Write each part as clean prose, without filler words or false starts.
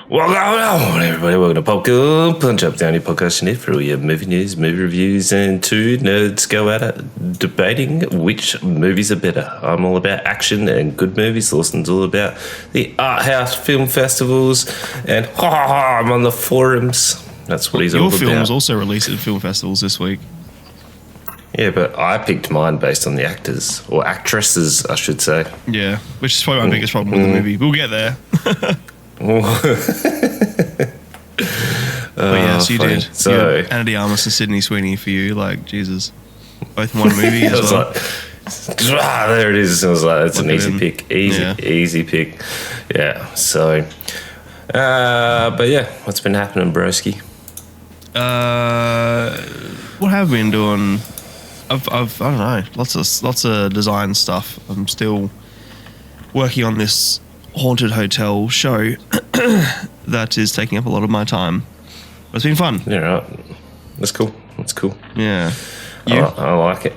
Welcome, everybody. Welcome to Popcorn Punchups, the only podcast in it for all your movie news, movie reviews, and two nerds go at it debating which movies are better. I'm all about action and good movies. Lawson's all about the art house film festivals, and I'm on the forums. That's what he's all about. Your film was also released at film festivals this week. Yeah, but I picked mine based on the actors, or actresses, I should say. Yeah, which is probably my biggest problem with the movie. We'll get there. But yes, you funny. did. So, Anna de Armas and Sydney Sweeney for you, like, Jesus. Both in one movie as well. There it is. I was like, that's an easy in. pick. Easy pick. Yeah, so. But yeah, what's been happening, broski? What have we been doing? I don't know, lots of design stuff. I'm still working on this haunted hotel show that is taking up a lot of my time. But it's been fun. Yeah, right. That's cool. Yeah. You? I like it.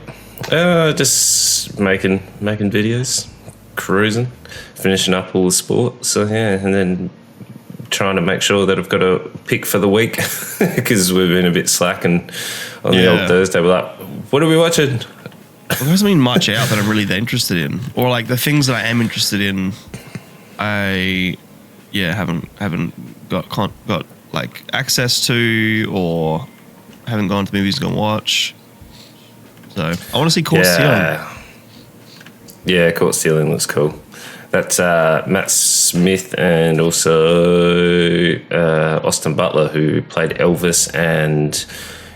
Just making videos, cruising, finishing up all the sport. So yeah, and then trying to make sure that I've got a pick for the week because we've been a bit slacking on the old Thursday. We're like, what are we watching? Well, there hasn't been much out that I'm really that interested in, or like the things that I am interested in. I haven't got like access to, or haven't gone to the movies to go and watch. So I want to see Caught Stealing. Yeah, Caught Stealing looks cool. That's Matt Smith and also Austin Butler, who played Elvis, and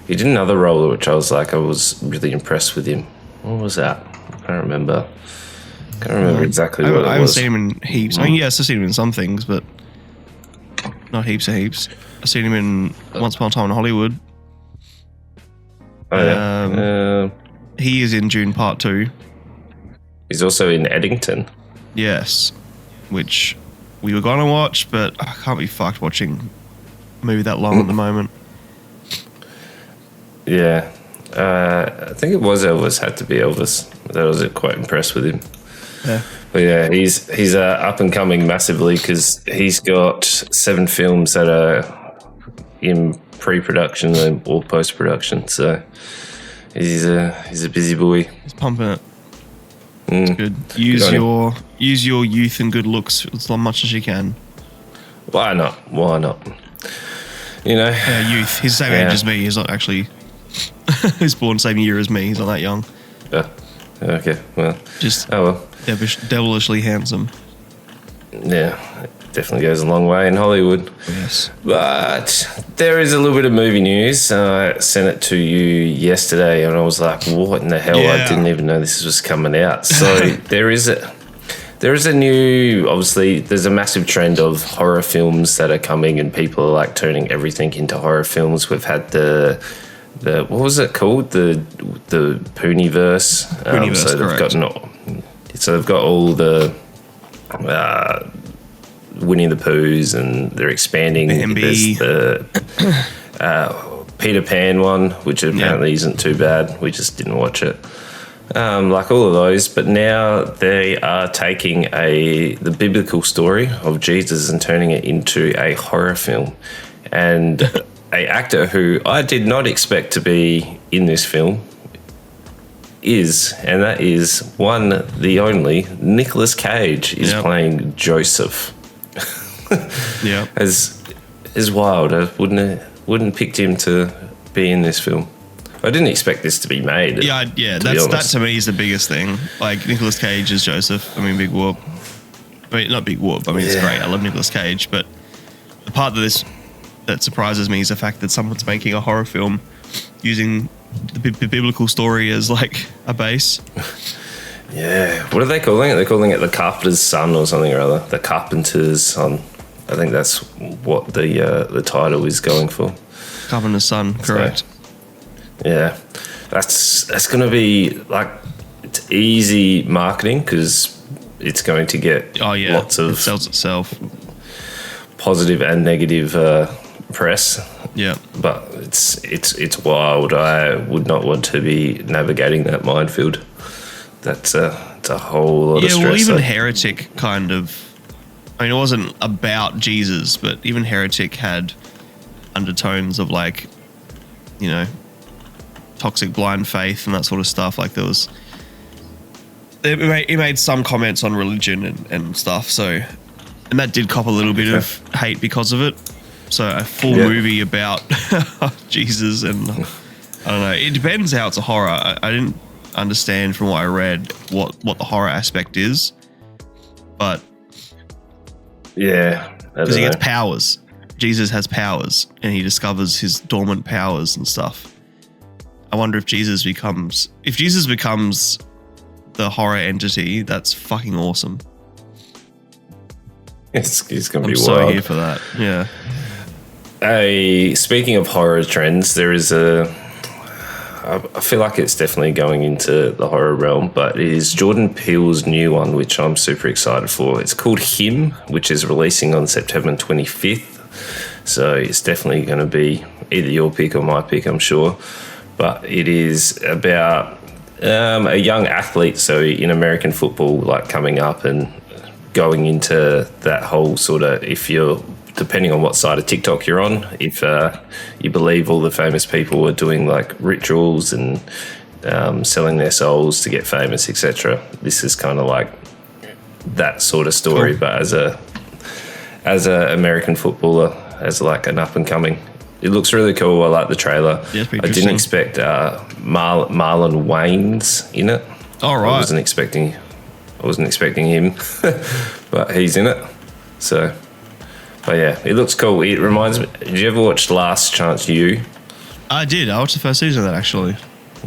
he did another role which I was really impressed with him. What was that? I can't remember exactly what it was. I haven't seen him in heaps. I mean, yes, I've seen him in some things, but not heaps of heaps. I've seen him in Once Upon a Time in Hollywood. Oh, yeah. He is in Dune Part 2. He's also in Eddington. Yes, which we were going to watch, but I can't be fucked watching a movie that long at the moment. Yeah. I think it was Elvis, had to be Elvis. I was quite impressed with him. Yeah. But yeah, he's up and coming massively because he's got 7 films that are in pre-production or post-production. So he's a busy boy. He's pumping it. It's good. Use your youth and good looks as much as you can. Why not? You know, youth. He's the same age as me. He's not actually. He's born the same year as me. He's not that young. Okay. Well. Devilishly handsome. Yeah, it definitely goes a long way in Hollywood. Yes. But there is a little bit of movie news. I sent it to you yesterday, and I was like, "What in the hell?" I didn't even know this was coming out. So there is a new. Obviously, there's a massive trend of horror films that are coming, and people are like turning everything into horror films. We've had the what was it called? The Pooniverse. So they've got all the Winnie the Poohs, and they're expanding. There's the Peter Pan one, which apparently isn't too bad. We just didn't watch it. Like all of those, but now they are taking the biblical story of Jesus and turning it into a horror film. And an actor who I did not expect to be in this film and that is the only Nicolas Cage is playing Joseph. Yeah, as wild. I wouldn't picked him to be in this film. I didn't expect this to be made. That to me is the biggest thing. Like Nicolas Cage as Joseph. I mean, big whoop. I mean, not big whoop. I mean, it's great. I love Nicolas Cage, but the part that surprises me is the fact that someone's making a horror film using the biblical story as like a base. Yeah, what are they calling it? They're calling it the Carpenter's Son or something or other. The Carpenter's Son. I think that's what the title is going for. Carpenter's Son, correct. So, yeah, that's going to be like, it's easy marketing because it's going to get lots of, it sells itself, positive and negative press. Yeah, but it's wild. I would not want to be navigating that minefield. It's a whole lot of stress. Yeah, well, even Heretic kind of I mean, it wasn't about Jesus, but even Heretic had undertones of like, you know, toxic blind faith and that sort of stuff. Like there was, he made some comments on religion and stuff. So, and that did cop a little bit of hate because of it. So a full movie about Jesus and I don't know. It depends how it's a horror. I didn't understand from what I read what the horror aspect is, but yeah, because he gets powers. Jesus has powers and he discovers his dormant powers and stuff. I wonder if Jesus becomes the horror entity. That's fucking awesome. It's gonna be I'm wild. so here for that. Yeah. Speaking of horror trends, there is I feel like it's definitely going into the horror realm, but it is Jordan Peele's new one, which I'm super excited for. It's called Him, which is releasing on September 25th. So it's definitely going to be either your pick or my pick, I'm sure. But it is about a young athlete, so in American football, like coming up and going into that whole sort of, if you're, depending on what side of TikTok you're on, if you believe all the famous people are doing like rituals and selling their souls to get famous, etc. This is kind of like that sort of story, but as a American footballer, as like an up and coming. It looks really cool. I like the trailer. Yeah, I didn't expect Marlon Wayans in it. All right. I wasn't expecting him, but he's in it. So. But yeah, it looks cool. It reminds me. Did you ever watch Last Chance U? I did. I watched the first season of that actually.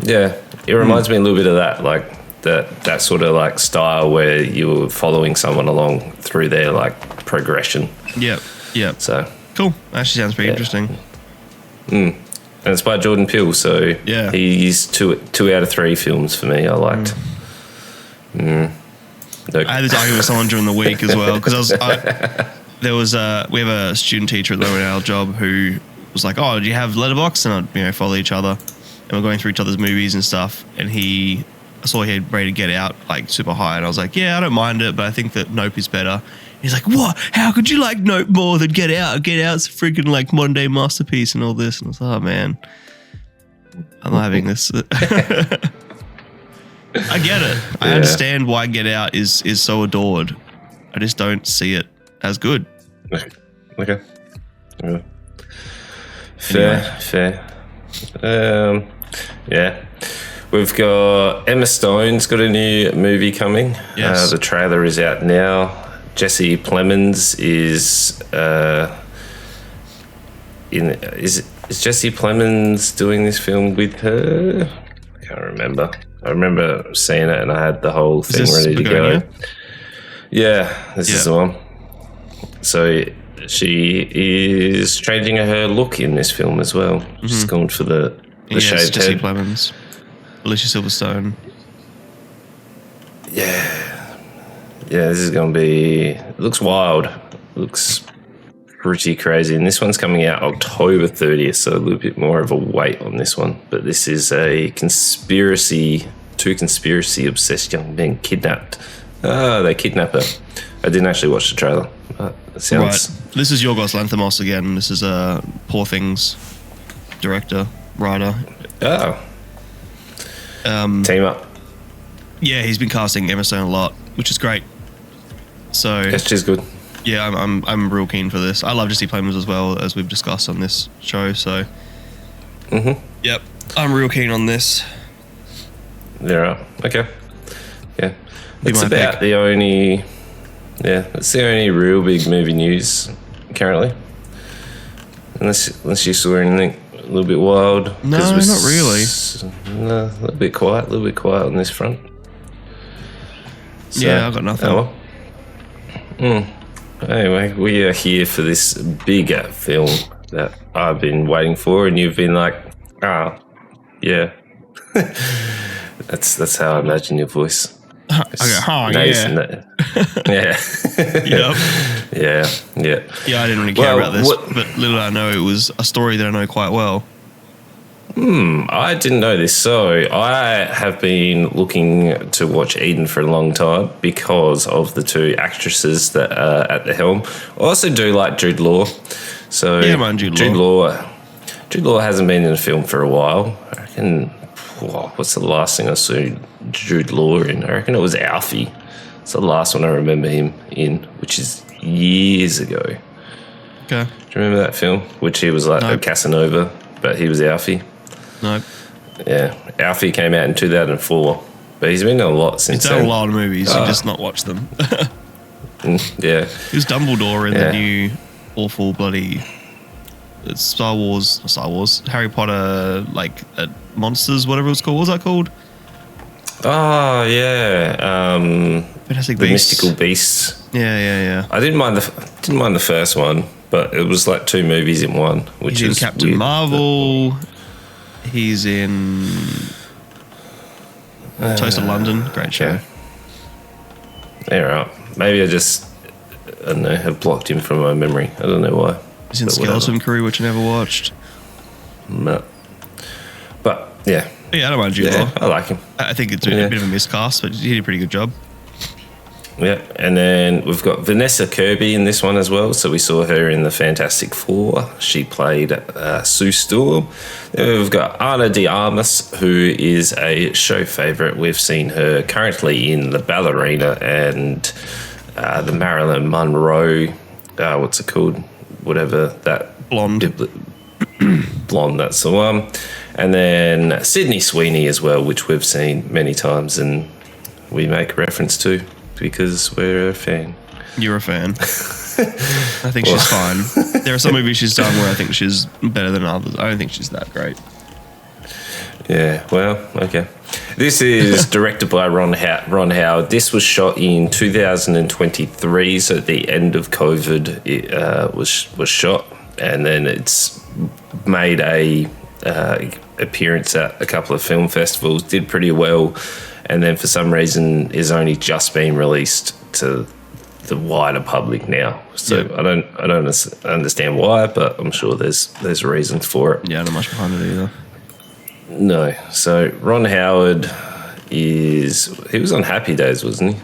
Yeah, it reminds me a little bit of that, like that sort of like style where you're following someone along through their like progression. Yep. Yep. So cool. Actually, sounds pretty interesting. And it's by Jordan Peele, so yeah, he's two out of 3 films for me. I liked. I had this argument with someone during the week as well because we have a student teacher at our job who was like, "Oh, do you have Letterboxd?" And I'd follow each other, and we're going through each other's movies and stuff. And I saw he had rated Get Out like super high, and I was like, "Yeah, I don't mind it, but I think that Nope is better." He's like, "What? How could you like Nope more than Get Out? Get Out's a freaking like modern day masterpiece and all this." And I was like, "Oh man, I'm not having this." I get it. I understand why Get Out is so adored. I just don't see it as good. Okay. Fair. Yeah. We've got Emma Stone's got a new movie coming. Yes. The trailer is out now. Jesse Plemons is is Jesse Plemons doing this film with her? I can't remember. I remember seeing it and I had the whole thing ready to go. Yeah, this is the one. So she is changing her look in this film as well. Mm-hmm. She's gone for the shaved Jesse head. Plemons, Alicia Silverstone. Yeah, this is going to be... It looks wild. It looks pretty crazy. And this one's coming out October 30th, so a little bit more of a wait on this one. But this is a two conspiracy-obsessed young men kidnapped. They kidnap her. I didn't actually watch the trailer. It sounds... Right. This is Yorgos Lanthimos again. This is Poor Things director, writer. Oh. Team up. Yeah, he's been casting Emma Stone a lot, which is great. So yes, she's good. Yeah, I'm real keen for this. I love Jesse Plemons as well, as we've discussed on this show. So, yep, I'm real keen on this. Yeah. Okay. Yeah, it's about the only. Yeah, it's the only real big movie news currently. Unless you saw anything a little bit wild. No, not really. No, a little bit quiet on this front. So, yeah, I got nothing. Oh well. Anyway, we are here for this bigger film that I've been waiting for, and you've been like, yeah. That's how I imagine your voice. Okay, yeah. Yep. Yeah. Yeah, I didn't really care about this, but little did I know it was a story that I know quite well. I didn't know this. So I have been looking to watch Eden for a long time because of the two actresses that are at the helm. I also do like Jude Law. So Jude Law hasn't been in a film for a while. I reckon, what's the last thing I saw Jude Law in? I reckon it was Alfie. It's the last one I remember him in, which is years ago. Okay. Do you remember that film? Which he was like a Casanova, but he was Alfie. No. Yeah, Alfie came out in 2004, but he's been in a lot since then. He's done a lot of movies, you just not watched them. Yeah. He was Dumbledore in the new awful bloody Star Wars, Harry Potter, like Monsters, whatever it was called. What was that called? Oh, yeah. Fantastic the Beasts. Mystical Beasts. Yeah. I didn't mind the first one, but it was like two movies in one, which He's is in Captain weird. Marvel. He's in Toast of London. Great show. Yeah, right. Maybe I don't know, have blocked him from my memory. I don't know why. He's in Skeleton Crew, which I never watched. No. But, yeah. Yeah, I don't mind Jude Law. I like him. I think it's a bit of a miscast, but he did a pretty good job. Yeah, and then we've got Vanessa Kirby in this one as well. So we saw her in the Fantastic Four. She played Sue Storm. Then we've got Ana de Armas, who is a show favourite. We've seen her currently in The Ballerina and the Marilyn Monroe. What's it called? Whatever that Blonde. Blonde, that's the one. And then Sydney Sweeney as well, which we've seen many times and we make reference to because we're a fan. You're a fan. I think she's fine. There are some movies she's done where I think she's better than others. I don't think she's that great. Yeah, well, okay. This is directed by Ron Howard. This was shot in 2023, so at the end of COVID it was shot, and then it's made a appearance at a couple of film festivals, did pretty well, and then for some reason is only just being released to the wider public now. So I don't understand why, but I'm sure there's reasons for it. Yeah, not much behind it either. No. So Ron Howard he was on Happy Days, wasn't he?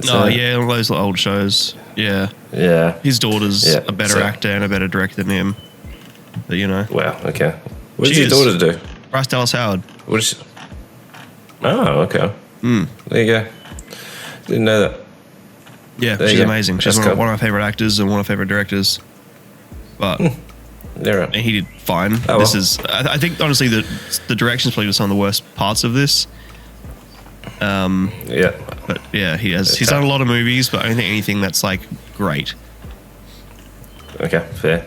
Yeah, all those old shows. Yeah. Yeah. His daughter's a better actor and a better director than him. But Wow, okay. What did your daughter do? Bryce Dallas Howard. What is she? Oh, okay. There you go. Didn't know that. Yeah, she's amazing. She's one of my favourite actors and one of my favourite directors. But right. And he did fine. Oh, this is, I think, honestly, the direction's probably some of the worst parts of this. Yeah. But yeah, he's done a lot of movies, but I don't think anything that's like great. Okay, fair.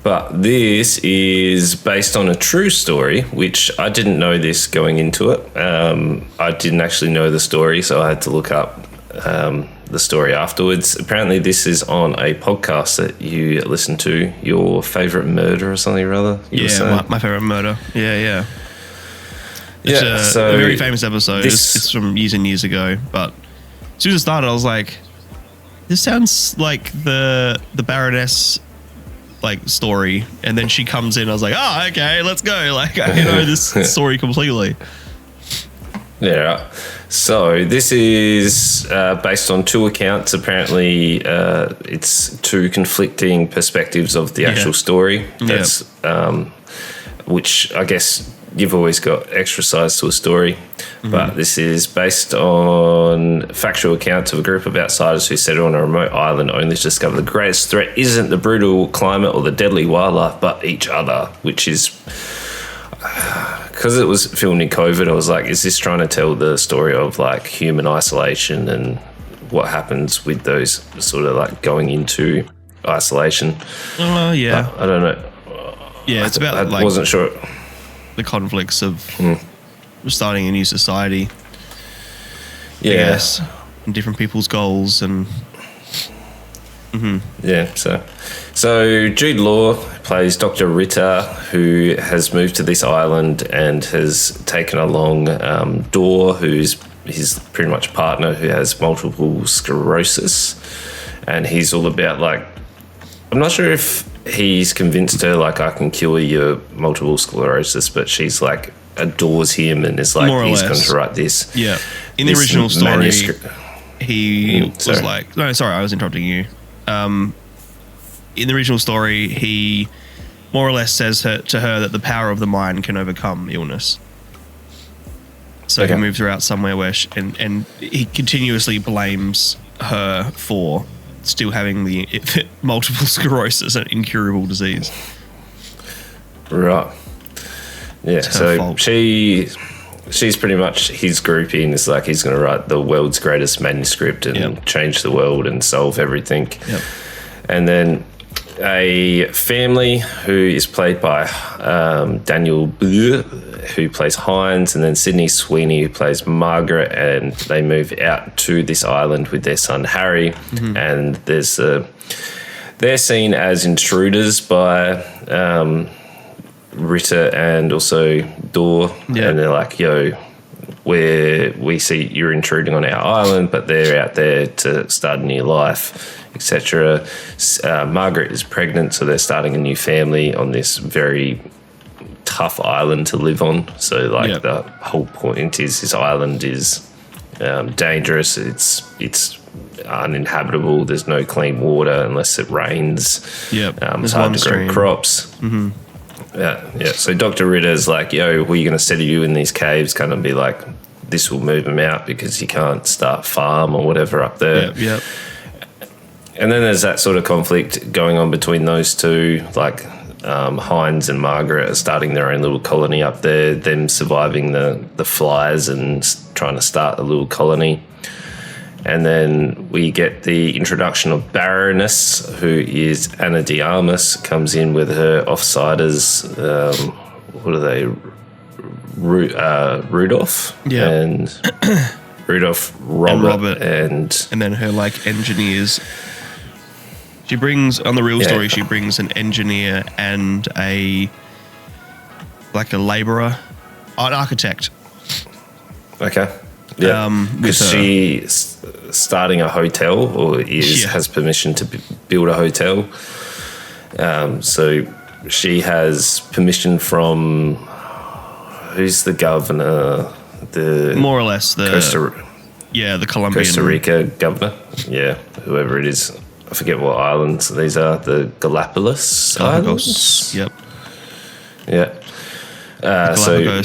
But this is based on a true story, which I didn't know this going into it. I didn't actually know the story, so I had to look up the story afterwards. Apparently, this is on a podcast that you listen to, Your Favourite Murder or something or other. My Favourite Murder. Yeah. It's a very famous episode. It's from years and years ago, but as soon as it started, I was like, this sounds like the Baroness like story, and then she comes in. I was like, oh, okay, let's go. Like, I know this story completely. Yeah. So this is based on two accounts. Apparently, it's two conflicting perspectives of the actual story. That's which I guess you've always got extra sides to a story. But this is based on factual accounts of a group of outsiders who settled on a remote island only to discover the greatest threat isn't the brutal climate or the deadly wildlife, but each other, which is... Because it was filmed in COVID, I was like, is this trying to tell the story of like human isolation and what happens with those sort of like going into isolation? Yeah. But I don't know. Yeah, it's about I wasn't sure. The conflicts of starting a new society. Yeah. I guess, and different people's goals and... Yeah, so Jude Law plays Dr. Ritter, who has moved to this island and has taken along Dor, who's his pretty much partner who has multiple sclerosis, and he's all about like I'm not sure if he's convinced her, like, I can cure your multiple sclerosis, but she's like adores him and is like, he's going to write this. Yeah. In the original story, he was like, no, sorry, I was interrupting you. In the original story, he more or less says to her that the power of the mind can overcome illness. So he moves her out somewhere where and he continuously blames her for still having the multiple sclerosis, an incurable disease. Right. Yeah, so she's pretty much his groupie, and it's like he's going to write the world's greatest manuscript and change the world and solve everything. Yep. And then a family who is played by Daniel Bleu, who plays Hines, and then Sydney Sweeney, who plays Margaret, and they move out to this island with their son Harry, and they're seen as intruders by Ritter and also Dor, and they're like, yo, we see you're intruding on our island, but they're out there to start a new life, etc. Margaret is pregnant, so they're starting a new family on this very tough island to live on. So like the whole point is this island is dangerous. It's uninhabitable. There's no clean water unless it rains. It's hard to grow crops. Yeah. So Dr. Ritter's like, yo, we're going to settle you in these caves, kind of be like, this will move them out because you can't start farm or whatever up there. And then there's that sort of conflict going on between those two, like Hines and Margaret are starting their own little colony up there, them surviving the flies and trying to start a little colony. And then we get the introduction of Baroness, who is Anna de Armas, comes in with her offsiders. What are they? Rudolph? Yeah. And Rudolph, Robert. And then her, like, engineers. She brings, on the real story, she brings an engineer and a labourer, an architect. Okay. Yeah, because she's starting a hotel, or has permission to build a hotel. So she has permission from who's the governor? More or less the Colombian Costa Rica governor. Yeah, whoever it is. I forget what islands these are. The Galapagos Islands. Yep. Yeah. So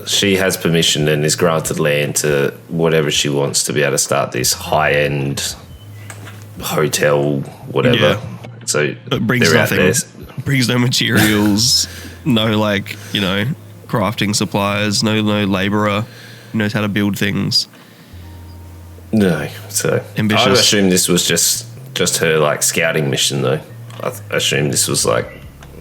she has permission and is granted land to whatever she wants to be able to start this high-end hotel, whatever. Yeah. So it brings nothing. Brings no materials, no crafting supplies, no labourer who knows how to build things. No, so ambitious. I assume this was just her like scouting mission though. I assume this was like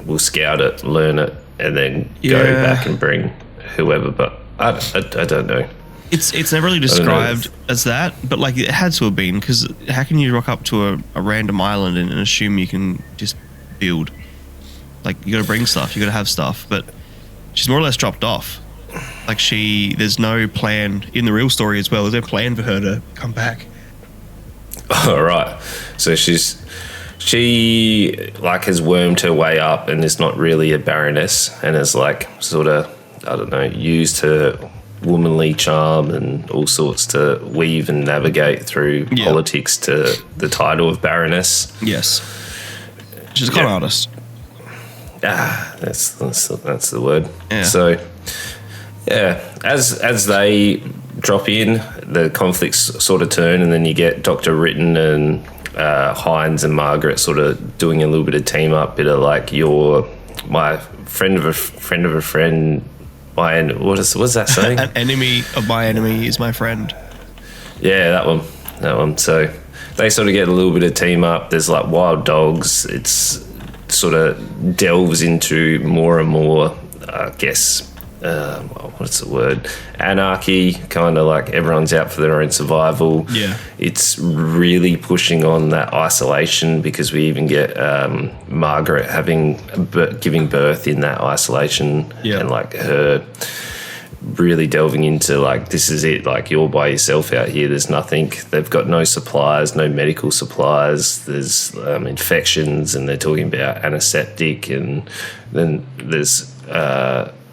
we'll scout it, learn it, and then go back and bring whoever. But I don't know. It's never really described as that, but like it had to have been, because how can you rock up to a random island and assume you can just build? Like you got to bring stuff, you got to have stuff, but she's more or less dropped off. Like there's no plan in the real story as well. There's no plan for her to come back. All right. So she like has wormed her way up and is not really a baroness, and has like sort of, I don't know, used her womanly charm and all sorts to weave and navigate through politics to the title of baroness. Yes. She's a con artist. That's the word. Yeah. So as they drop in, the conflicts sort of turn, and then you get Dr. Ritten and Hines and Margaret sort of doing a little bit of team up, bit of like you're my friend of a friend. What's that saying? An enemy of my enemy is my friend. Yeah, that one. So they sort of get a little bit of team up. There's like wild dogs. It's sort of delves into more and more, I guess, what's the word? Anarchy, kind of like everyone's out for their own survival. Yeah. It's really pushing on that isolation, because we even get Margaret giving birth in that isolation, and like her really delving into like, this is it, like you're by yourself out here, there's nothing, they've got no supplies, no medical supplies, there's infections, and they're talking about antiseptic, and then there's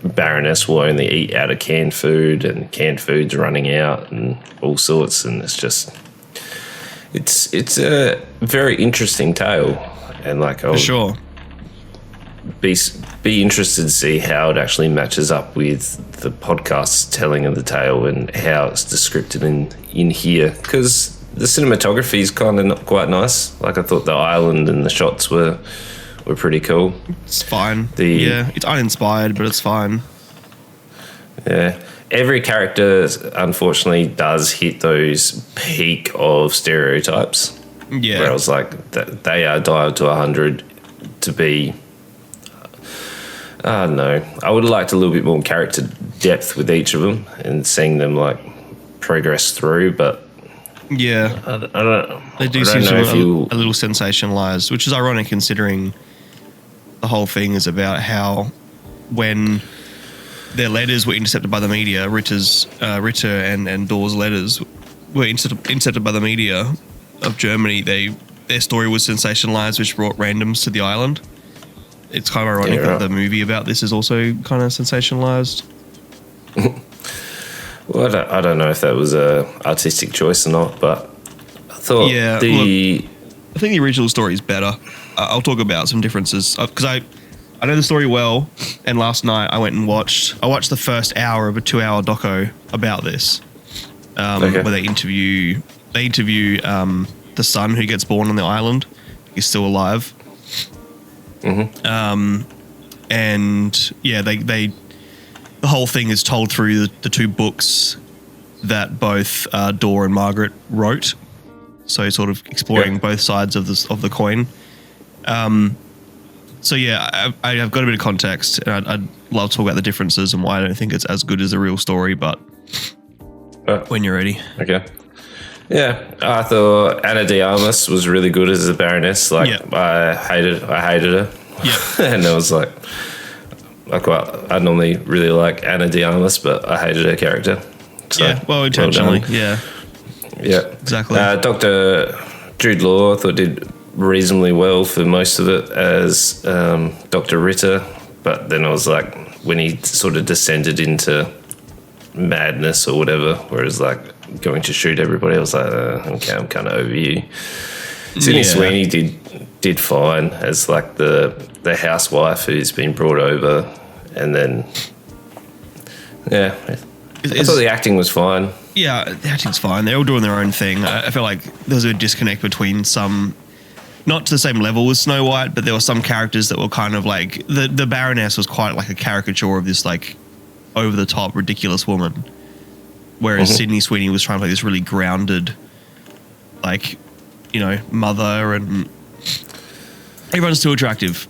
Baroness will only eat out of canned food, and canned food's running out, and all sorts, and it's a very interesting tale, and like for sure. Be interested to see how it actually matches up with the podcast's telling of the tale and how it's described in here, because the cinematography is kind of not quite nice. Like I thought the island and the shots were pretty cool. It's fine. It's uninspired, but it's fine. Yeah. Every character, unfortunately, does hit those peak of stereotypes. Yeah. Where I was like, they are dialed to 100 to be... I don't know. I would have liked a little bit more character depth with each of them and seeing them, like, progress through, but... Yeah. I don't know. They do seem to be a little sensationalized, which is ironic considering the whole thing is about how when their letters were intercepted by the media, Ritter and Dor's letters were intercepted by the media of Germany, their story was sensationalized, which brought randoms to the island. It's kind of ironic that the movie about this is also kind of sensationalized. Well, I don't know if that was a artistic choice or not, but I thought I think the original story is better. I'll talk about some differences because I know the story well, and last night I watched the first hour of a 2-hour doco about this, where they interview the son who gets born on the island. He's still alive. Mm-hmm. And yeah, they the whole thing is told through the two books that both Dor and Margaret wrote. So sort of exploring both sides of the coin. So yeah, I've got a bit of context, and I'd love to talk about the differences and why I don't think it's as good as the real story. But when you're ready, okay. Yeah, I thought Ana de Armas was really good as a Baroness. Like, I hated her. Yeah, and I was like, I normally really like Ana de Armas, but I hated her character. So, yeah, well, intentionally, yeah, exactly. Dr. Jude Law, I thought did reasonably well for most of it as Dr. Ritter, but then I was like, when he sort of descended into madness or whatever, whereas like going to shoot everybody, I was like, okay, I'm kind of over you. Sydney Sweeney did fine as like the housewife who's been brought over, and then I thought the acting was fine. Yeah, the acting's fine. They're all doing their own thing. I feel like there's a disconnect between some, not to the same level as Snow White, but there were some characters that were kind of like the Baroness was quite like a caricature of this like over the top ridiculous woman, whereas Sydney Sweeney was trying to play this really grounded, like, you know, mother, and everyone's too attractive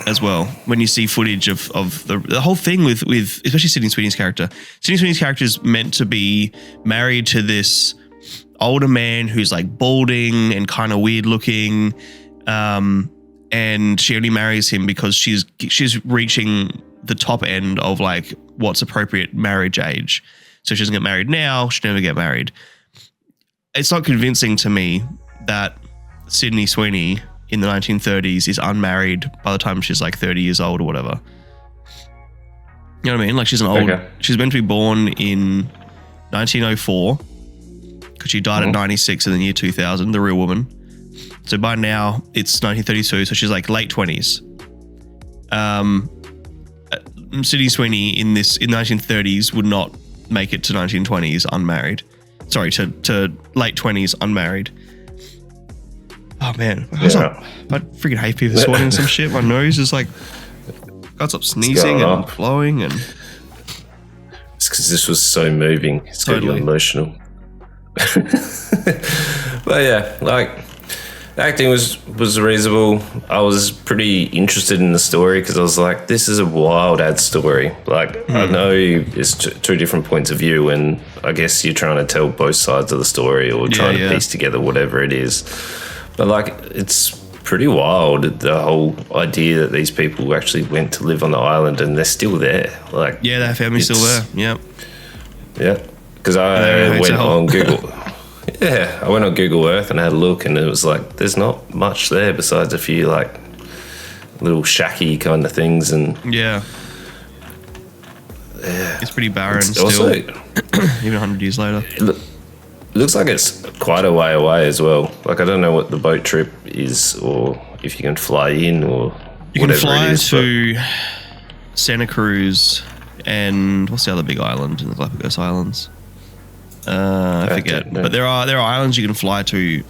as well. When you see footage of the whole thing with especially Sydney Sweeney's character. Sydney Sweeney's character is meant to be married to this older man who's like balding and kind of weird looking, and she only marries him because she's reaching the top end of like what's appropriate marriage age. So she doesn't get married now, she'll never get married. It's not convincing to me that Sydney Sweeney in the 1930s is unmarried by the time she's like 30 years old or whatever. You know what I mean? Like she's she's meant to be born in 1904 because she died at 96 in the year 2000, the real woman. So by now it's 1932, so she's like late 20s. Sydney Sweeney in the 1930s would not make it to 1920s unmarried. Sorry, to late 20s unmarried. Oh man, I freaking hay fever this morning and some shit. My nose is like, got stop sneezing and blowing, and it's because this was so moving. It's totally emotional. But yeah, like the acting was reasonable. I was pretty interested in the story because I was like, this is a wild ad story. Like I know it's two different points of view, and I guess you're trying to tell both sides of the story or trying to piece together whatever it is. But like, it's pretty wild, the whole idea that these people actually went to live on the island and they're still there. Like, yeah, their family's still there. Yep. Yeah, because I went on Google. Yeah, I went on Google Earth and had a look, and it was like there's not much there besides a few like little shacky kind of things, and yeah, it's pretty barren it's still. Also, even 100 years later. It looks like it's quite a way away as well. Like I don't know what the boat trip is, or if you can fly in, or you can fly to Santa Cruz and what's the other big island in the Galapagos Islands? I forget. But there are islands you can fly to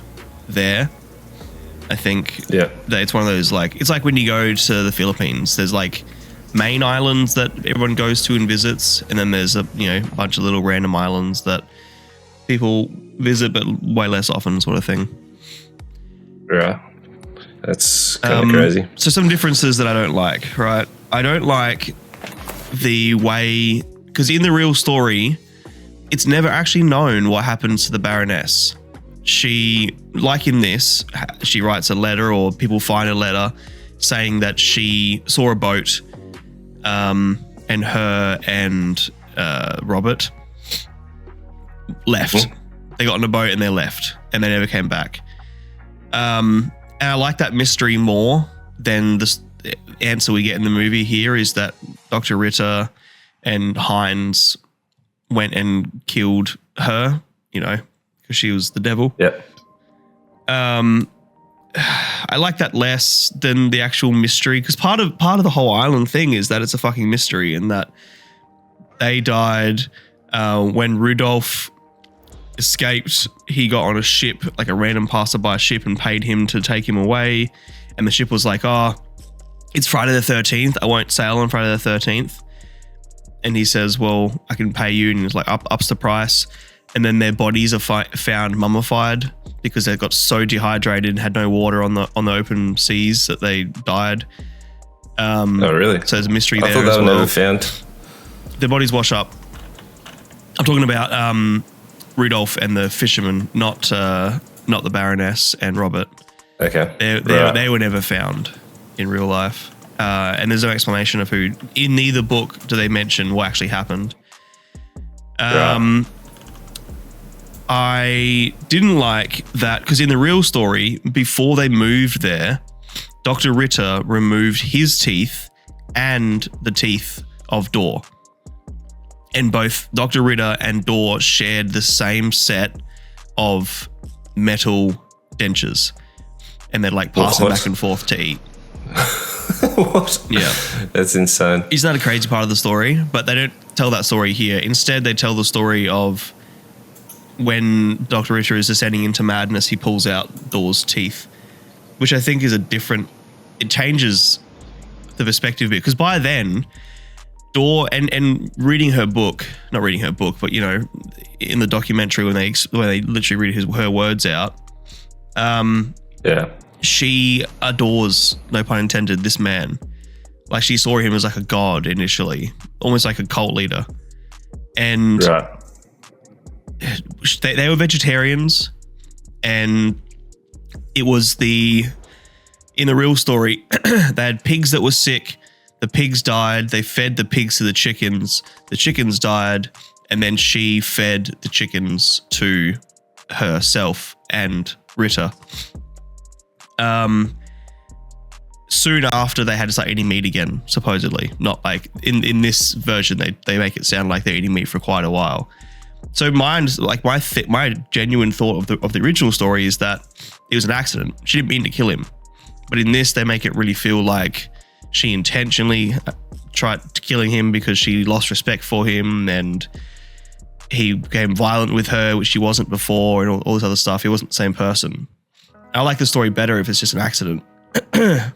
there. I think that it's one of those like it's like when you go to the Philippines. There's like main islands that everyone goes to and visits, and then there's a bunch of little random islands that people visit but way less often, sort of thing. Yeah, that's kind of crazy. So some differences that I don't like. Right, I don't like the way, because in the real story, it's never actually known what happens to the Baroness. She, like in this, she writes a letter, or people find a letter saying that she saw a boat, and her and Robert left. They got on a boat and they left, and they never came back. And I like that mystery more than the answer we get in the movie here is that Dr. Ritter and Hines went and killed her, because she was the devil. Yep. I like that less than the actual mystery, because part of the whole island thing is that it's a fucking mystery, and that they died when Rudolph escaped. He got on a ship, like a random passerby ship, and paid him to take him away. And the ship was like, it's Friday the 13th. I won't sail on Friday the 13th. And he says, well, I can pay you. And he's like, ups the price. And then their bodies are found mummified because they got so dehydrated and had no water on the open seas that they died. Oh, really? So there's a mystery there I thought as they were well. never found. Their bodies wash up. I'm talking about Rudolph and the fisherman, not the Baroness and Robert. Okay. They were never found in real life. And there's no explanation of who. In neither book do they mention what actually happened. I didn't like that because in the real story, before they moved there, Dr. Ritter removed his teeth and the teeth of Dor. And both Dr. Ritter and Dor shared the same set of metal dentures. And they'd like pass them back and forth to eat. What? Yeah. That's insane. Isn't that a crazy part of the story? But they don't tell that story here. Instead, they tell the story of when Dr. Ritter is descending into madness, he pulls out Dor's teeth, which I think is it changes the perspective a bit. Because by then, Dor, and reading her book, not reading her book, but, in the documentary when they literally read her words out, she adores, no pun intended, this man. Like she saw him as like a god initially, almost like a cult leader. And they were vegetarians, and it was in the real story, they had pigs that were sick. The pigs died. They fed the pigs to the chickens. The chickens died. And then she fed the chickens to herself and Ritter. Soon after, they had to start eating meat again, supposedly. Not like in this version, they make it sound like they're eating meat for quite a while. So my genuine thought of the original story is that it was an accident. She didn't mean to kill him. But in this, they make it really feel like she intentionally tried killing him because she lost respect for him, and he became violent with her, which she wasn't before, and all this other stuff. He wasn't the same person. I like the story better if it's just an accident. And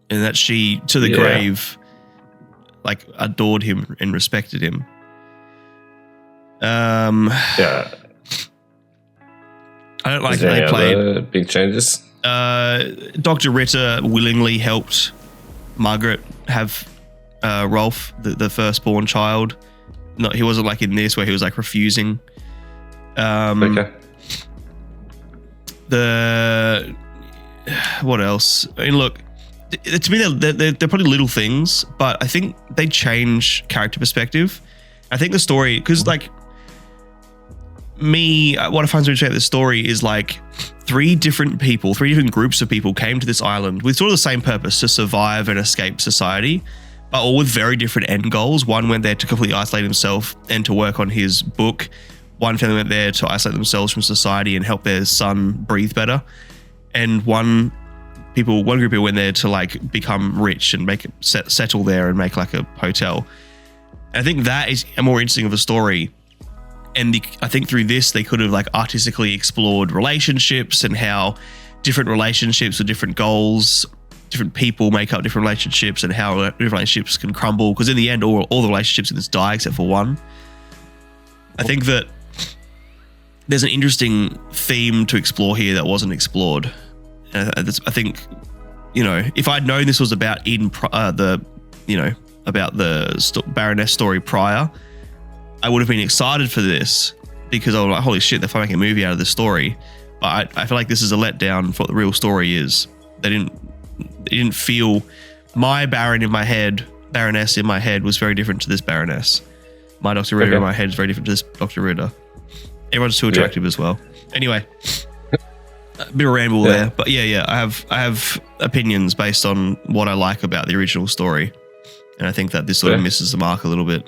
that she, to the grave, like adored him and respected him. I don't like that they played big changes. Dr. Ritter willingly helped Margaret have Rolf, the firstborn child. No, he wasn't like in this where he was like refusing. Okay. what else? I mean, look, to me, they're probably little things, but I think they change character perspective. I think the story, because like what I find so interesting about this story is like three different groups of people came to this island with sort of the same purpose, to survive and escape society, but all with very different end goals. One went there to completely isolate himself and to work on his book. One family went there to isolate themselves from society and help their son breathe better. And one group of people went there to like become rich and settle there and make like a hotel. And I think that is a more interesting of a story. And I think through this, they could have like artistically explored relationships and how different relationships with different goals, different people make up different relationships, and how different relationships can crumble. Because in the end, all the relationships in this die except for one. I think that there's an interesting theme to explore here that wasn't explored. I think, if I'd known this was about Eden, about the Baroness story prior, I would have been excited for this, because I was like, holy shit, they're making a movie out of this story. But I feel like this is a letdown for what the real story is. They didn't feel my Baroness in my head was very different to this Baroness. My Dr. Ritter in my head is very different to this Dr. Ritter. Everyone's too attractive as well. Anyway, a bit of ramble there, but yeah, I have opinions based on what I like about the original story, and I think that this sort of misses the mark a little bit.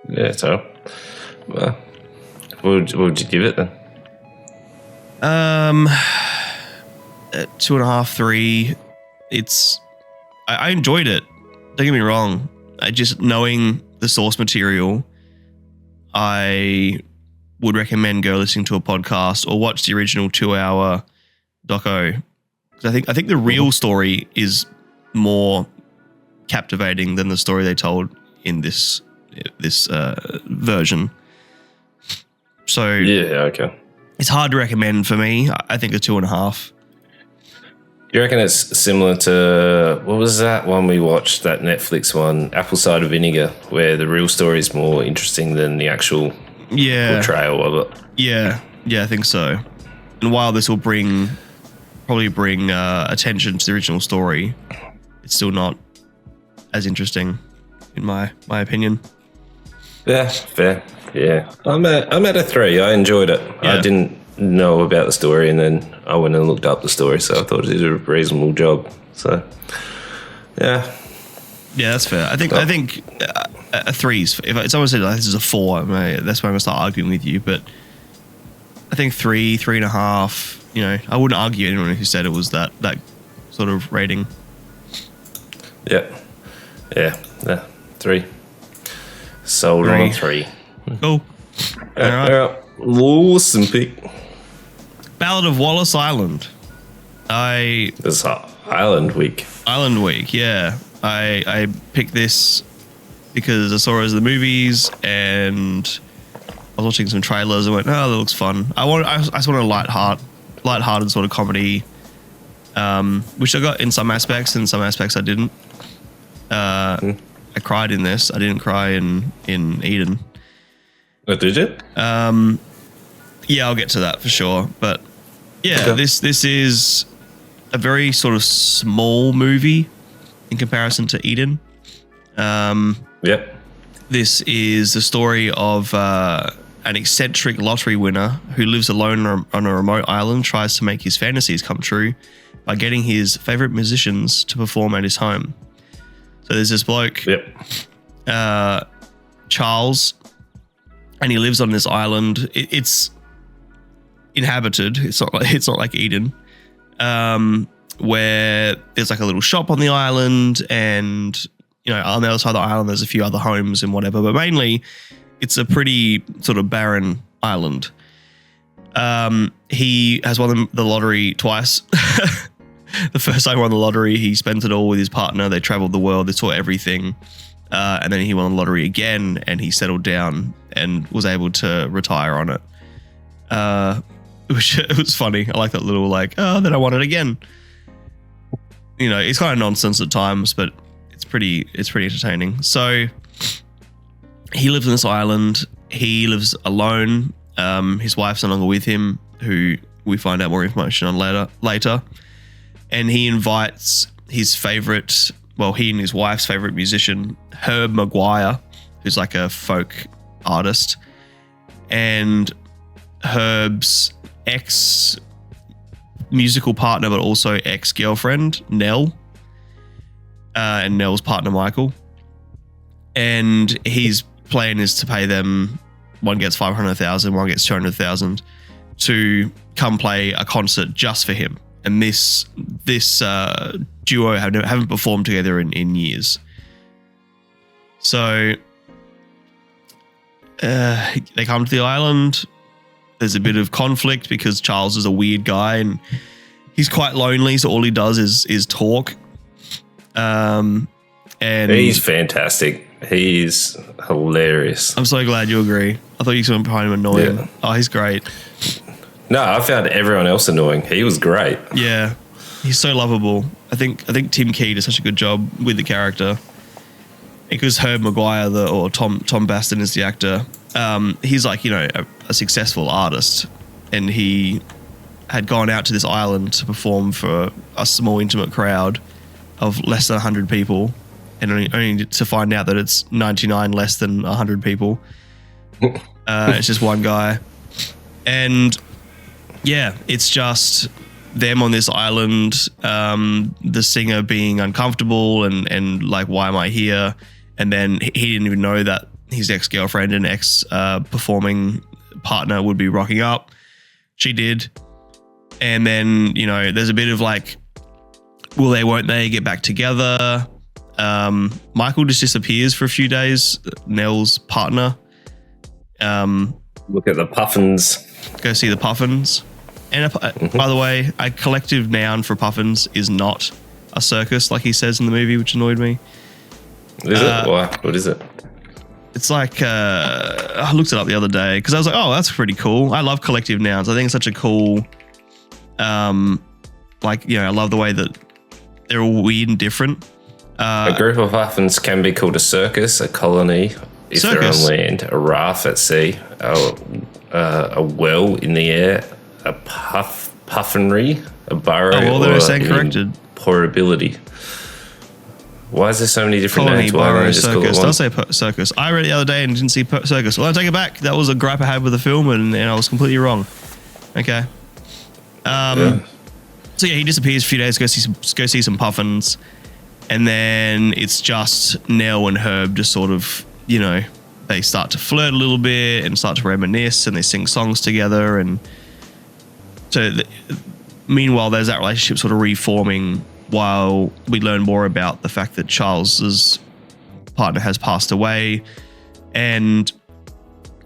Yeah, so what would you give it then? 2.5, 3. I enjoyed it. Don't get me wrong. I just, knowing the source material, I would recommend go listening to a podcast or watch the original 2-hour doco. I think the real story is more captivating than the story they told in this version. So it's hard to recommend for me. I think a 2.5. You reckon it's similar to, what was that one we watched, that Netflix one, Apple Cider Vinegar, where the real story is more interesting than the actual portrayal of it? Yeah, I think so. And while this will probably bring attention to the original story, it's still not as interesting, in my opinion. Yeah, fair. Yeah, I'm at a 3. I enjoyed it. Yeah. I didn't know about the story, and then I went and looked up the story, so I thought it did a reasonable job. So, yeah, that's fair. I think a 3's. If someone said this is a 4, that's where I'm gonna start arguing with you. But I think 3, 3.5. I wouldn't argue anyone who said it was that sort of rating. Yeah, 3. Sold 3. On a 3. Cool. All right. Lawson pick. Ballad of Wallis Island. This Island Week. Island Week, yeah. I picked this because I saw it as the movies, and I was watching some trailers and went, oh, that looks fun. I just want a lighthearted sort of comedy, which I got in some aspects, and some aspects I didn't. I cried in this. I didn't cry in Eden. Oh, did you? Yeah, I'll get to that for sure. But yeah, this is a very sort of small movie in comparison to Eden. This is the story of an eccentric lottery winner who lives alone on a remote island, tries to make his fantasies come true by getting his favorite musicians to perform at his home. So there's this bloke, Charles, and he lives on this island. It's inhabited. It's not like Eden, where there's like a little shop on the island, and on the other side of the island there's a few other homes and whatever. But mainly, it's a pretty sort of barren island. He has won the lottery twice. The first time he won the lottery, he spent it all with his partner. They traveled the world. They saw everything. And then he won the lottery again, and he settled down and was able to retire on it. Which it was funny. I like that little then I won it again. It's kind of nonsense at times, but it's pretty entertaining. So he lives on this island. He lives alone. His wife's no longer with him, who we find out more information on later. And he invites his favorite, well, he and his wife's favorite musician, Herb Maguire, who's like a folk artist, and Herb's ex-musical partner, but also ex-girlfriend, Nell, and Nell's partner, Michael. And his plan is to pay them, one gets $500,000, one gets $200,000, to come play a concert just for him. And this duo haven't performed together in years. So they come to the island. There's a bit of conflict because Charles is a weird guy and he's quite lonely. So all he does is talk. And he's fantastic. He's hilarious. I'm so glad you agree. I thought you were behind him annoying. Yeah. Oh, he's great. No, I found everyone else annoying. He was great. Yeah, he's so lovable. I think Tim Key does such a good job with the character. Because Herb Maguire, or Tom Baston is the actor. He's like, you know, a successful artist, and he had gone out to this island to perform for a small intimate crowd of less than 100 people, and only to find out that it's 99 less than 100 people. It's just one guy, and yeah, it's just them on this island, the singer being uncomfortable and like, why am I here? And then he didn't even know that his ex-girlfriend and ex-performing partner would be rocking up. She did. And then, you know, there's a bit of like, will they, won't they get back together? Michael just disappears for a few days, Nell's partner. Look at the puffins. Go see the puffins. And by the way, a collective noun for puffins is not a circus, like he says in the movie, which annoyed me. Is it? What is it? It's like, I looked it up the other day because I was like, oh, that's pretty cool. I love collective nouns. I think it's such a cool, like, you know, I love the way that they're all weird and different. A group of puffins can be called a circus, a colony if they're on land, a raft at sea, a well in the air, a puffinry, a burrow, well, they're saying corrected. Portability. Why is there so many different colony, names? Burrow, circus. Does say circus. I read it the other day and didn't see circus. Well, I take it back. That was a gripe I had with the film, and I was completely wrong. Okay. So yeah, he disappears a few days. Go see some puffins, and then it's just Nell and Herb just sort of, you know, they start to flirt a little bit and start to reminisce, and they sing songs together, and so meanwhile there's that relationship sort of reforming while we learn more about the fact that Charles's partner has passed away, and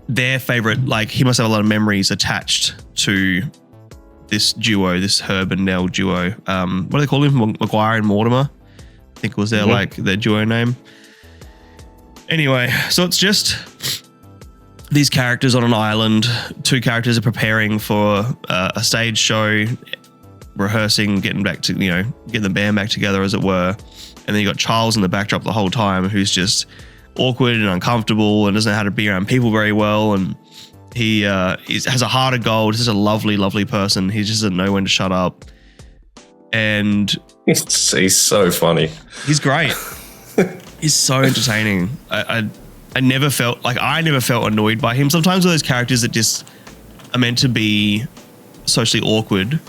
their favorite, like, he must have a lot of memories attached to this duo, this Herb and Nell duo. What do they call him? Maguire and Mortimer, I think was their like their duo name. Anyway, so it's just these characters on an island. Two characters are preparing for a stage show, rehearsing, getting the band back together, as it were. And then you got Charles in the backdrop the whole time, who's just awkward and uncomfortable and doesn't know how to be around people very well. And he has a heart of gold. He's just a lovely, lovely person. He just doesn't know when to shut up. And he's so funny. He's great. He's so entertaining. I never felt annoyed by him. Sometimes with those characters that just are meant to be socially awkward,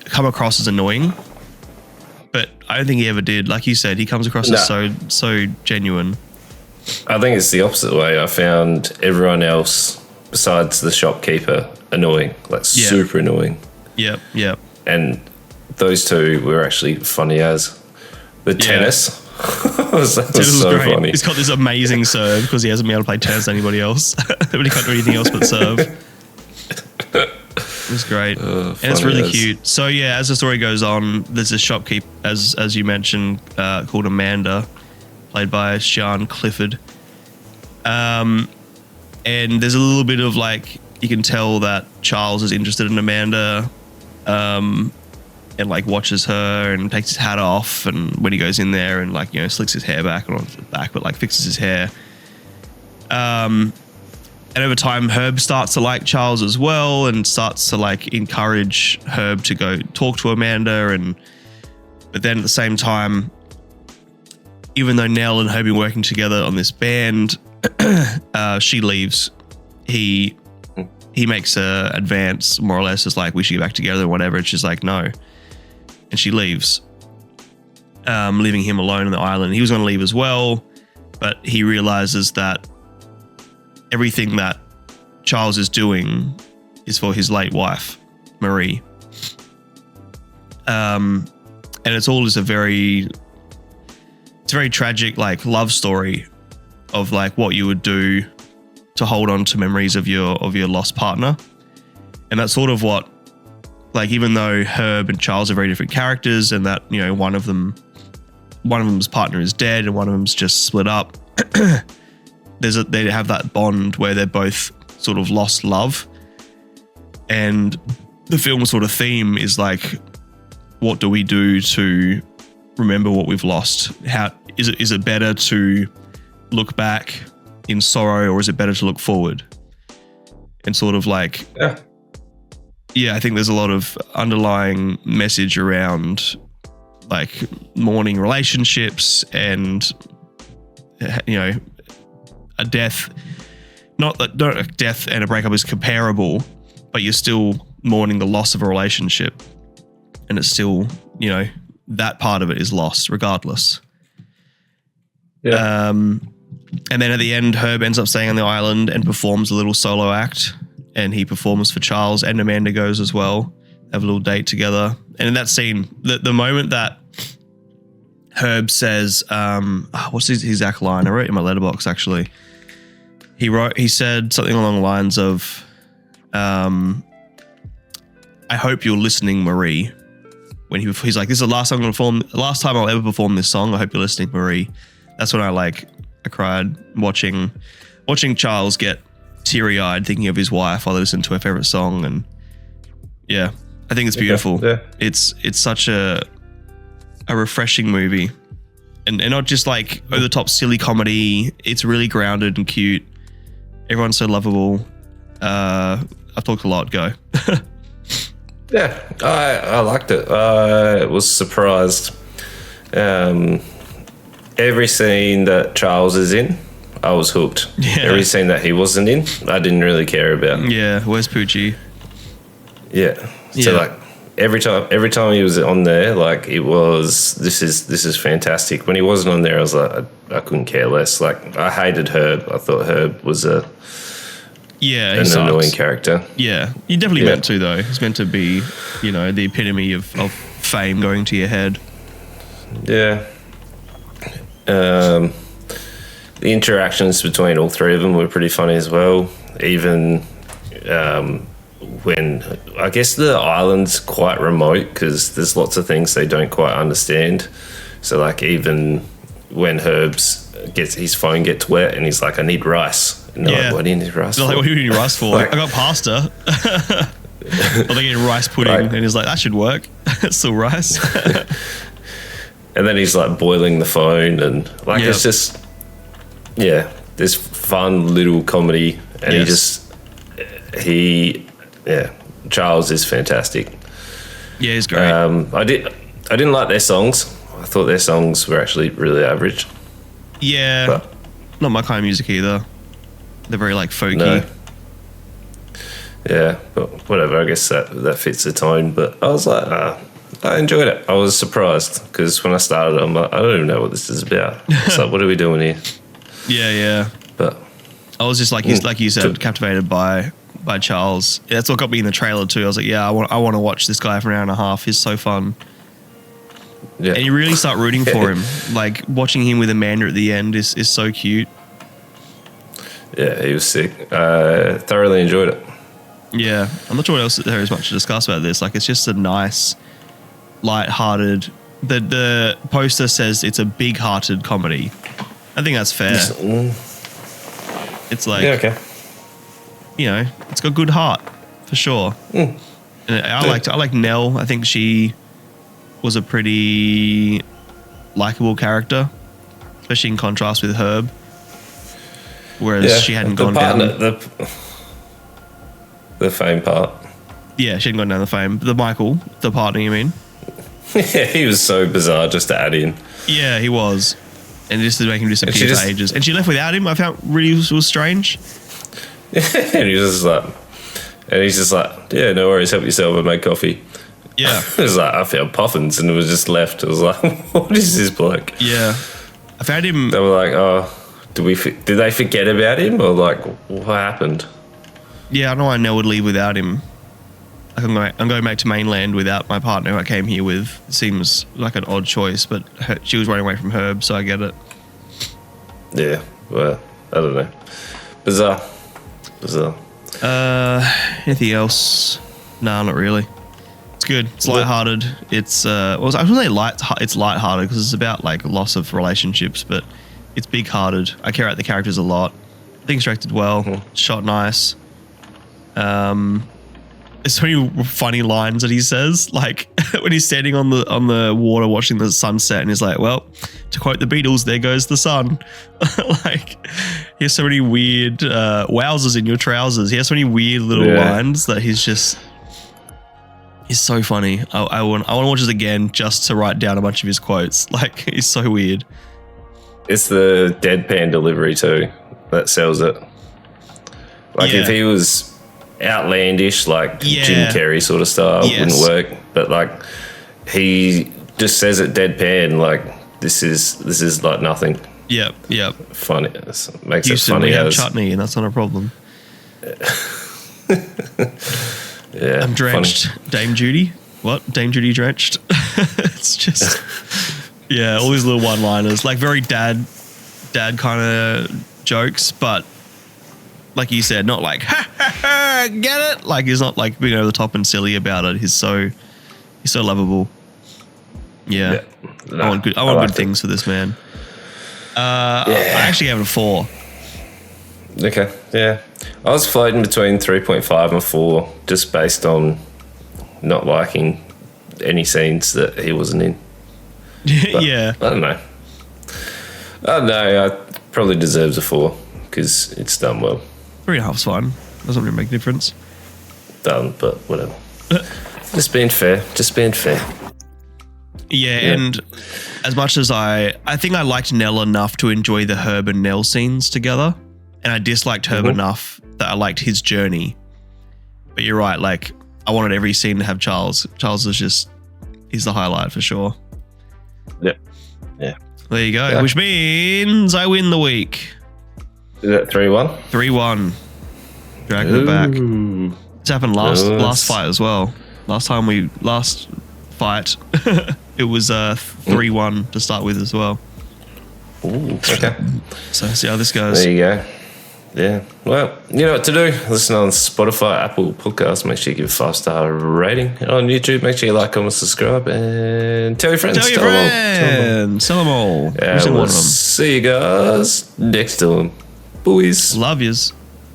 come across as annoying, but I don't think he ever did. Like you said, he comes across as so genuine. I think it's the opposite way. I found everyone else besides the shopkeeper annoying, like super annoying. Yep. And those two were actually funny as the tennis. was so funny. He's got this amazing serve because he hasn't been able to play tennis to anybody else, but he can't do anything else but serve. It was great, and it's really cute. So yeah, as the story goes on, there's a shopkeeper, as you mentioned, called Amanda, played by Sian Clifford. And there's a little bit of like, you can tell that Charles is interested in Amanda, and like watches her and takes his hat off, and when he goes in there and like, you know, slicks his hair back, or not back, but like fixes his hair. And over time, Herb starts to like Charles as well and starts to like encourage Herb to go talk to Amanda. But then at the same time, even though Nell and Herb have been working together on this band, she leaves. He makes a advance, more or less, is like, we should get back together or whatever. And she's like, no. And she leaves, leaving him alone on the island. He was going to leave as well, but he realizes that everything that Charles is doing is for his late wife, Marie. And it's all just a very tragic, like, love story of like what you would do to hold on to memories of your lost partner. And that's sort of what, like, even though Herb and Charles are very different characters, and that, you know, one of them's partner is dead and one of them's just split up, they have that bond where they're both sort of lost love. And the film's sort of theme is like, what do we do to remember what we've lost? How is it better to look back in sorrow, or is it better to look forward? And sort of like, I think there's a lot of underlying message around like mourning relationships and, you know, a death. Not that a death and a breakup is comparable, but you're still mourning the loss of a relationship, and it's still, you know, that part of it is lost regardless. Yeah. And then at the end, Herb ends up staying on the island and performs a little solo act, and he performs for Charles, and Amanda goes as well. Have a little date together. And in that scene, the moment that Herb says, what's his exact line? I wrote it in my letterbox, actually. He said something along the lines of, I hope you're listening, Marie. When he's like, this is the last time I'll ever perform this song. I hope you're listening, Marie. That's when I cried watching Charles get teary-eyed thinking of his wife while they listen to her favorite song. And yeah, I think it's beautiful. Yeah. It's such a refreshing movie, and not just like over the top silly comedy. It's really grounded and cute. Everyone's so lovable. I've talked a lot. Go. Yeah, I liked it. I was surprised. Every scene that Charles is in, I was hooked. Yeah. Every scene that he wasn't in, I didn't really care about. Yeah, where's Poochie? Yeah. So like every time he was on there, like it was, this is fantastic. When he wasn't on there, I was like, I couldn't care less. Like I hated Herb. I thought Herb was an annoying character. Yeah, you definitely meant to though. It's meant to be, you know, the epitome of fame going to your head. Yeah. The interactions between all three of them were pretty funny as well. Even when I guess the island's quite remote because there's lots of things they don't quite understand. So like even when his phone gets wet and he's like, I need rice. And they're like, what do you need rice for? Like, what do you need rice for? Like, I got pasta. Or they get rice pudding, and he's like, that should work. It's still rice. And then he's like boiling the phone, and like it's just this fun little comedy, and Charles is fantastic. Yeah, he's great. I didn't like their songs. I thought their songs were actually really average. Yeah, but not my kind of music either. They're very like folky. No. Yeah, but whatever. I guess that fits the tone. But I was like, I enjoyed it. I was surprised because when I started, I'm like, I don't even know what this is about. It's like, what are we doing here? Yeah. But I was just like you said, captivated by Charles. Yeah, that's what got me in the trailer too. I was like, I want to watch this guy for an hour and a half. He's so fun. Yeah. And you really start rooting for him. Like watching him with Amanda at the end is so cute. Yeah, he was sick. Thoroughly enjoyed it. Yeah, I'm not sure what else there is much to discuss about this. Like, it's just a nice, light-hearted. The poster says it's a big-hearted comedy. I think that's fair. It's like, you know, it's got good heart for sure. And I like Nell. I think she was a pretty likable character, especially in contrast with Herb. whereas she hadn't gone down the fame part. Yeah, she hadn't gone down the fame. The Michael, the partner, you mean? Yeah, he was so bizarre just to add in. Yeah, he was. And just to make him disappear for ages. And she left without him. I found really was strange. And he's just like, yeah, no worries, help yourself, I made coffee. Yeah. It was like, I found puffins and it was just left. It was like, what is this bloke? Yeah. I found him. They were like, oh, did they forget about him? Or like, what happened? Yeah, I know I would leave without him. Like I'm going back to mainland without my partner who I came here with. It seems like an odd choice, but she was running away from Herb, so I get it. Yeah, well, I don't know. Bizarre. Anything else? No, not really. It's good. It's lighthearted. It's I was going to say it's lighthearted because it's about like loss of relationships, but it's big-hearted. I care about the characters a lot. Things directed well, shot nice. There's so many funny lines that he says, like when he's standing on the water watching the sunset, and he's like, "Well, to quote the Beatles, there goes the sun." Like he has so many weird wowzers in your trousers. He has so many weird little lines that he's so funny. I want to watch this again just to write down a bunch of his quotes. Like he's so weird. It's the deadpan delivery too that sells it. Like if he was outlandish, like Jim Carrey sort of style, wouldn't work. But like he just says it deadpan, like this is like nothing. Yep. Funny. It makes it funny. We have chutney, and that's not a problem. Yeah. I'm drenched. Funny. Dame Judy. What? Dame Judy drenched. It's just all these little one-liners, like very dad kind of jokes, but like you said, not like ha ha ha, get it. Like he's not like being over the top and silly about it. He's so lovable. Yeah. I want good things for this man. I actually have a 4. Okay. Yeah. I was floating between 3.5 and 4 just based on not liking any scenes that he wasn't in. But I don't know. It probably deserves a 4 because it's done well. 3.5's fine. Doesn't really make a difference. Done, but whatever. Just being fair. Yeah, and as much as I think I liked Nell enough to enjoy the Herb and Nell scenes together, and I disliked Herb enough that I liked his journey. But you're right, like I wanted every scene to have Charles. Charles is he's the highlight for sure. Yeah. There you go, which means I win the week. Is that 3-1? 3-1. Dragging it back. This happened last fight as well. Last fight, it was 3-1 to start with as well. Ooh, okay. So see how this goes. There you go. Yeah. Well, you know what to do. Listen on Spotify, Apple Podcasts. Make sure you give a 5-star rating. And on YouTube, make sure you like, comment, subscribe, and tell your friends. Tell them all. Yeah, we'll see you guys next time. Boys. Love yous.